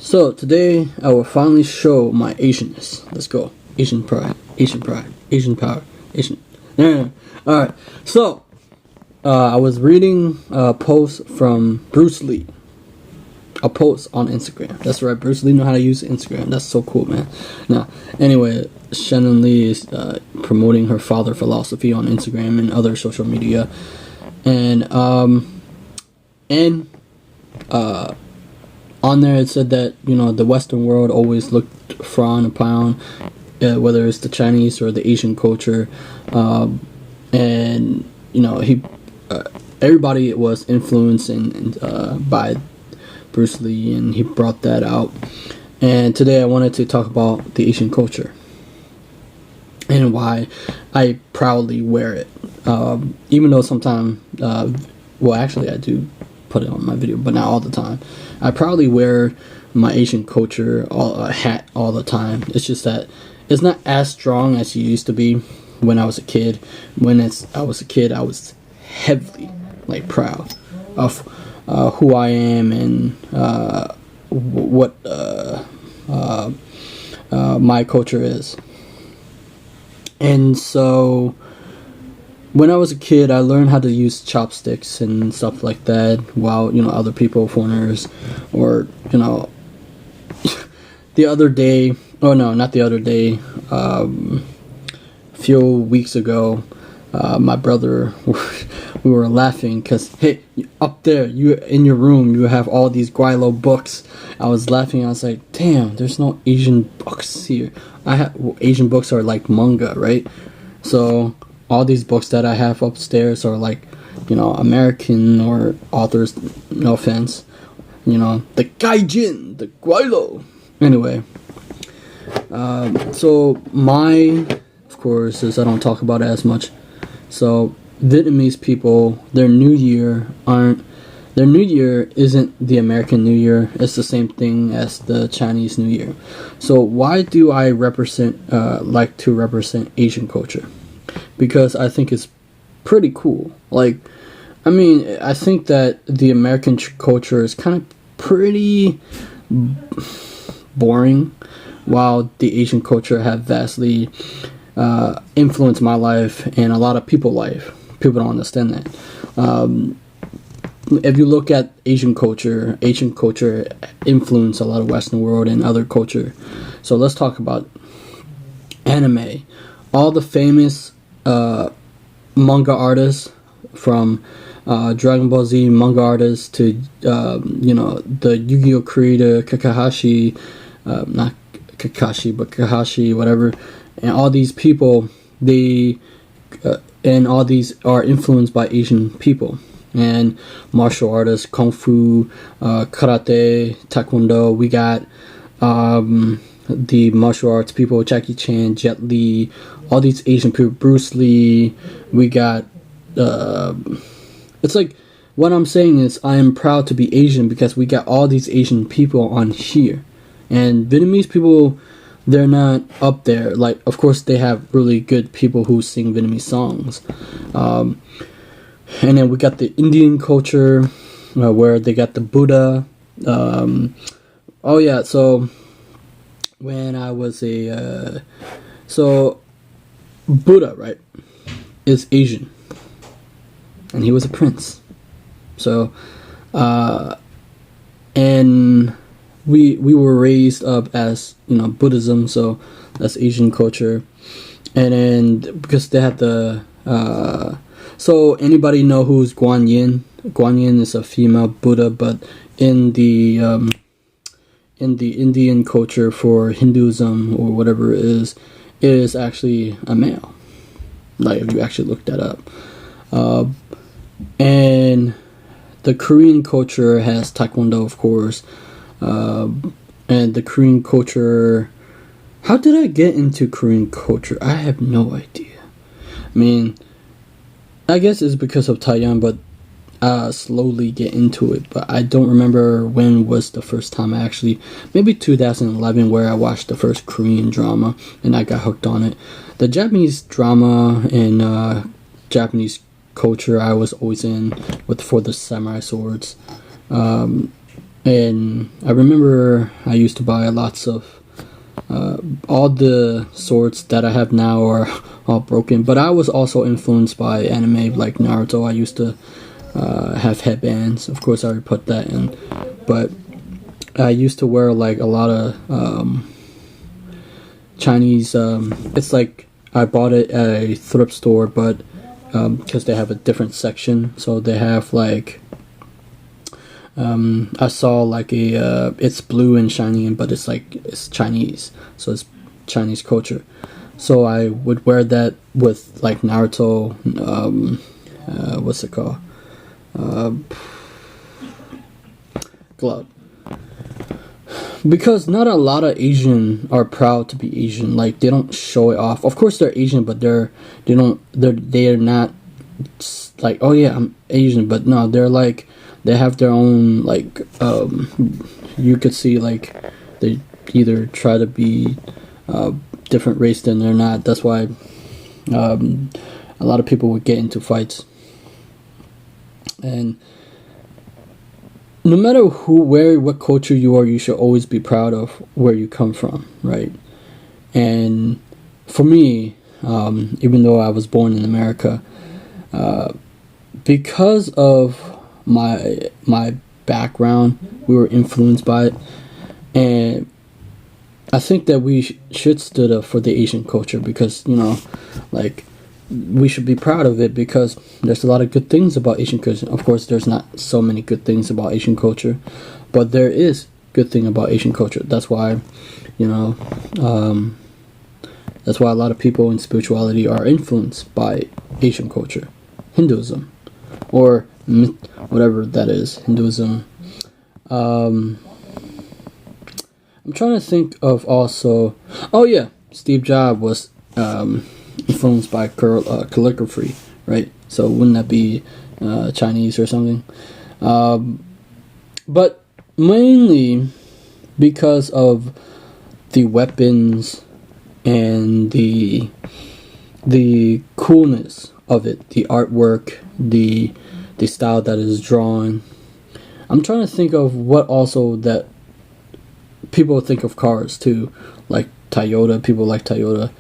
So today I will finally show my Asianness. Let's go. Asian pride, Asian pride, Asian power, Asian. Alright, so I was reading a post from Bruce Lee. A post on Instagram. That's right, Bruce Lee know how to use Instagram. That's so cool, man. Now, anyway, Shannon Lee is promoting her father philosophy on Instagram and other social media. And on there it said that, the Western world always looked frown upon, whether it's the Chinese or the Asian culture, and everybody was influenced by Bruce Lee, and he brought that out. And today I wanted to talk about the Asian culture and why I proudly wear it, even though sometimes, actually I do put it on my video, but not all the time. I proudly wear my Asian culture hat all the time. It's just that it's not as strong as it used to be when I was a kid. I was a kid, I was heavily proud of who I am and what my culture is. And so when I was a kid, I learned how to use chopsticks and stuff like that while, other people, foreigners, or, the other day, oh no, not the other day, a few weeks ago, my brother, we were laughing because, hey, up there, you in your room, you have all these Guilo books. I was laughing, I was like, damn, there's no Asian books here. Asian books are like manga, right? So all these books that I have upstairs are American or authors, no offense. The Gaijin, the Guilo. Anyway, so of course, is I don't talk about it as much. So Vietnamese people, their New Year isn't the American New Year. It's the same thing as the Chinese New Year. So why do I like to represent Asian culture? Because I think it's pretty cool. I think that the American culture is kind of pretty boring, while the Asian culture have vastly influenced my life and a lot of people's life. People don't understand that. If you look at Asian culture influenced a lot of Western world and other culture. So let's talk about anime. All the famous manga artists, from Dragon Ball Z manga artists to the Yu-Gi-Oh creator Kakashi, not Kakashi but Kakashi, whatever, and all these people, and all these are influenced by Asian people and martial artists, kung fu, karate, taekwondo. We got the martial arts people, Jackie Chan, Jet Li, all these Asian people, Bruce Lee. We got it's like, what I'm saying is I am proud to be Asian because we got all these Asian people on here. And Vietnamese people, they're not up there. Of course they have really good people who sing Vietnamese songs, and then we got the Indian culture, where they got the Buddha. So when I was Buddha, right, is Asian, and he was a prince. So and we were raised up as Buddhism, so that's Asian culture. And then because they had the so anybody know who's Guan Yin? Guan Yin is a female Buddha, but in the Indian culture for Hinduism or whatever it is actually a male. If you actually look that up. And the Korean culture has Taekwondo, of course. And the Korean culture, how did I get into Korean culture? I have no idea. I guess it's because of Taeyeon, but I slowly get into it. But I don't remember when was the first time maybe 2011, where I watched the first Korean drama and I got hooked on it. The Japanese drama and Japanese culture I was always in for the samurai swords. And I remember I used to buy lots of all the swords that I have now are all broken. But I was also influenced by anime like Naruto. I used to have headbands. Of course, I already put that in. But I used to wear like a lot of Chinese. It's like I bought it at a thrift store, but because they have a different section, so they have like I saw like a it's blue and shiny, but it's like it's Chinese, so it's Chinese culture. So I would wear that with like Naruto. What's it called? Glove. Because not a lot of Asian are proud to be Asian. Like they don't show it off. Of course they're Asian, but they're not like, oh yeah, I'm Asian. But no, they're like they have their own like you could see like they either try to be different race than they're not. That's why a lot of people would get into fights. And no matter what culture you are, you should always be proud of where you come from, right? And for me, even though I was born in America, because of my background, we were influenced by it, and I think that we should stood up for the Asian culture because like we should be proud of it because there's a lot of good things about Asian culture. Of course, there's not so many good things about Asian culture, but there is good thing about Asian culture. That's why, that's why a lot of people in spirituality are influenced by Asian culture, Hinduism, or whatever that is, Hinduism. I'm trying to think of also. Oh yeah, Steve Jobs was influenced by calligraphy, right? So wouldn't that be Chinese or something? But mainly because of the weapons and the coolness of it, the artwork, the style that is drawn. I'm trying to think of what also that people think of cars too, like Toyota. People like Toyota.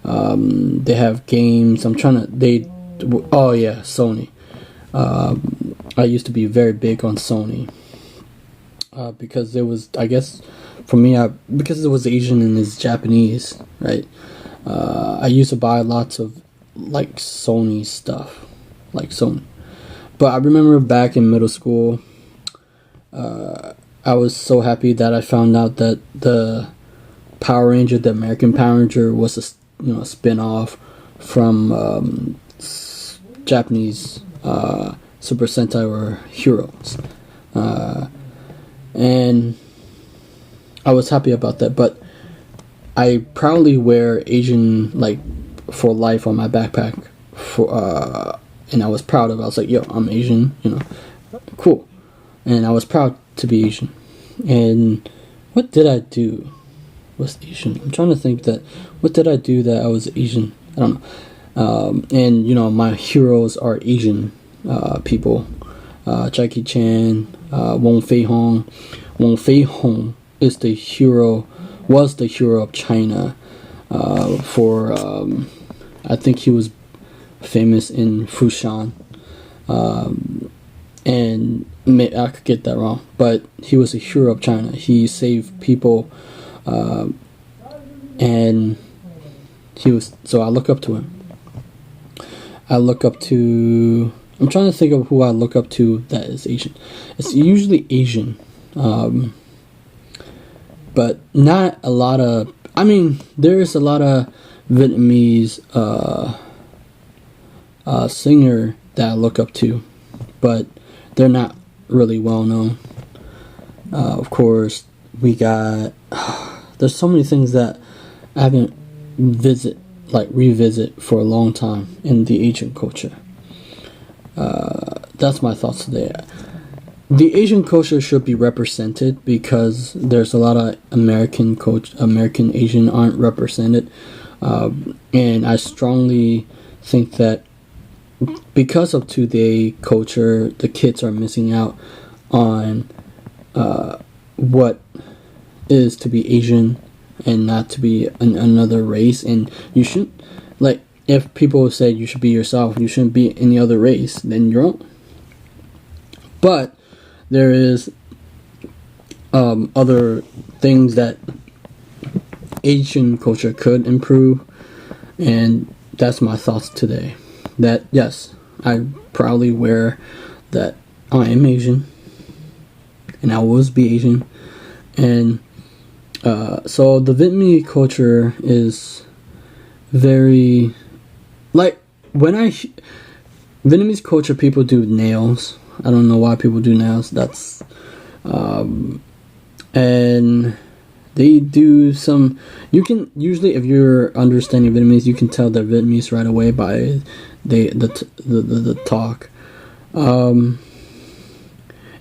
They have games. Oh yeah, Sony. I used to be very big on Sony because it was, I guess, for me, because it was Asian and it's Japanese, right? I used to buy lots of like Sony stuff, like Sony. But I remember back in middle school, I was so happy that I found out that the Power Ranger, the American Power Ranger, was a spin-off from Japanese Super Sentai or Heroes, and I was happy about that. But I proudly wear Asian like for life on my backpack and I was proud of it. I was like, yo, I'm Asian, cool. And I was proud to be Asian. And what did I do was Asian? I'm trying to think what did I do that I was Asian? I don't know. And my heroes are Asian people. Jackie Chan, Wong Fei Hong. Wong Fei Hong was the hero of China for I think he was famous in Fushan, and I could get that wrong, but he was a hero of China. He saved people, and so I look up to him. I'm trying to think of who I look up to that is Asian. It's usually Asian, but not a lot of. I mean, there's a lot of Vietnamese singer that I look up to, but they're not really well known. Of course, we got. There's so many things that I haven't revisit for a long time in the Asian culture. That's my thoughts today. The Asian culture should be represented because there's a lot of American Asian aren't represented, and I strongly think that because of today culture, the kids are missing out on what is to be Asian and not to be another race. And you shouldn't, like, if people say you should be yourself, you shouldn't be any other race than your own. But there is other things that Asian culture could improve, and that's my thoughts today. That yes, I proudly wear that I am Asian, and I was be Asian, and so the Vietnamese culture is very, like, when Vietnamese culture, people do nails. I don't know why people do nails. That's and they do some. You can usually, if you're understanding Vietnamese, you can tell they're Vietnamese right away by the talk. And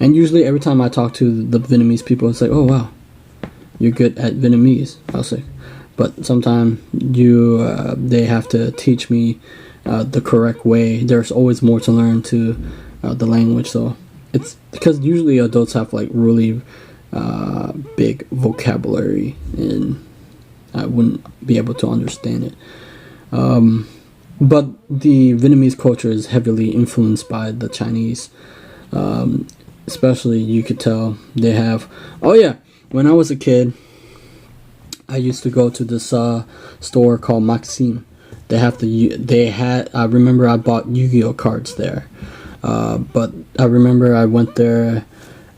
usually, every time I talk to the Vietnamese people, it's like, oh wow, you're good at Vietnamese. I'll say, but sometimes they have to teach me the correct way. There's always more to learn to the language, so it's because usually adults have like really big vocabulary, and I wouldn't be able to understand it. But the Vietnamese culture is heavily influenced by the Chinese. Especially, you could tell they have. Oh yeah, when I was a kid, I used to go to this store called Maxim. I remember I bought Yu-Gi-Oh cards there. But I remember I went there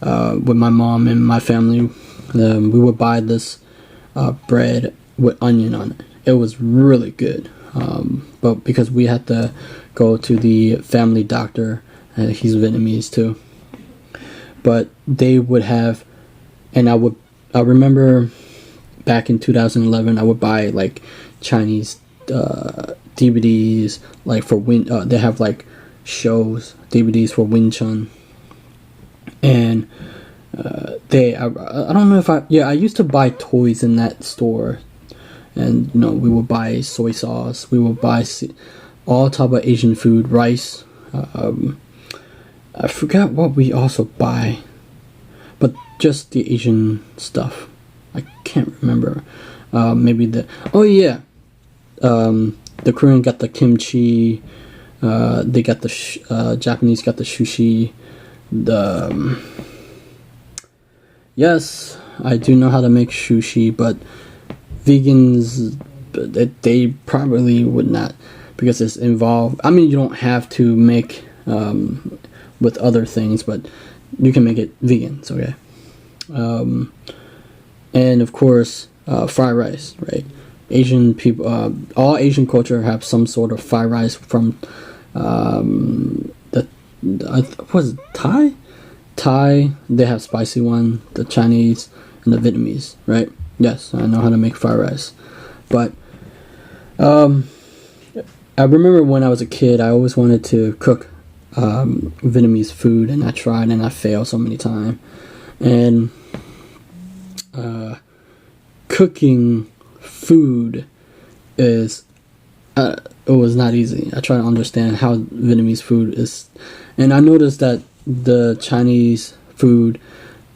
with my mom and my family. We would buy this bread with onion on it. It was really good. But because we had to go to the family doctor, he's Vietnamese too. But they would have, and I remember back in 2011, I would buy like Chinese DVDs, like for they have like shows, DVDs for Wing Chun. And I don't know if I used to buy toys in that store. And we would buy soy sauce, we would buy all type of Asian food, rice. I forgot what we also buy, but just the Asian stuff. I can't remember. Maybe the Korean got the kimchi. They got the Japanese got the sushi. Yes, I do know how to make sushi, but vegans, they probably would not, because it's involved. I mean, you don't have to make with other things, but you can make it vegan. So okay. And of course, fried rice, right? Asian people, all Asian culture have some sort of fried rice from was it Thai? Thai, they have spicy one, the Chinese, and the Vietnamese, right? Yes, I know how to make fried rice. But I remember when I was a kid, I always wanted to cook Vietnamese food, and I tried and I failed so many times. And cooking food it was not easy. I try to understand how Vietnamese food is, and I noticed that the Chinese food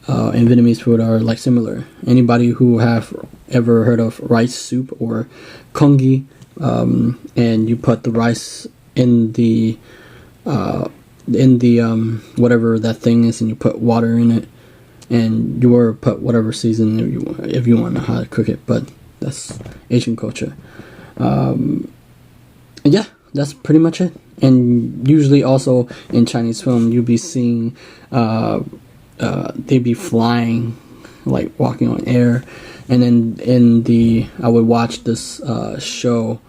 and Vietnamese food are like similar. Anybody who have ever heard of rice soup or congee, and you put the rice in the whatever that thing is, and you put water in it, and you put whatever seasoning if you want to know how to cook it. But that's Asian culture. Yeah, that's pretty much it. And usually also in Chinese film, you'll be seeing they'd be flying, like walking on air. And then I would watch this show,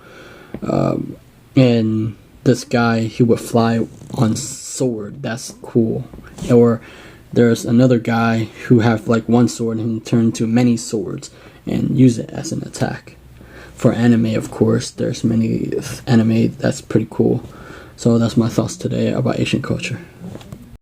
and this guy, he would fly on sword. That's cool. Or there's another guy who have like one sword and he turn to many swords and use it as an attack. For anime, of course, there's many anime that's pretty cool. So that's my thoughts today about Asian culture.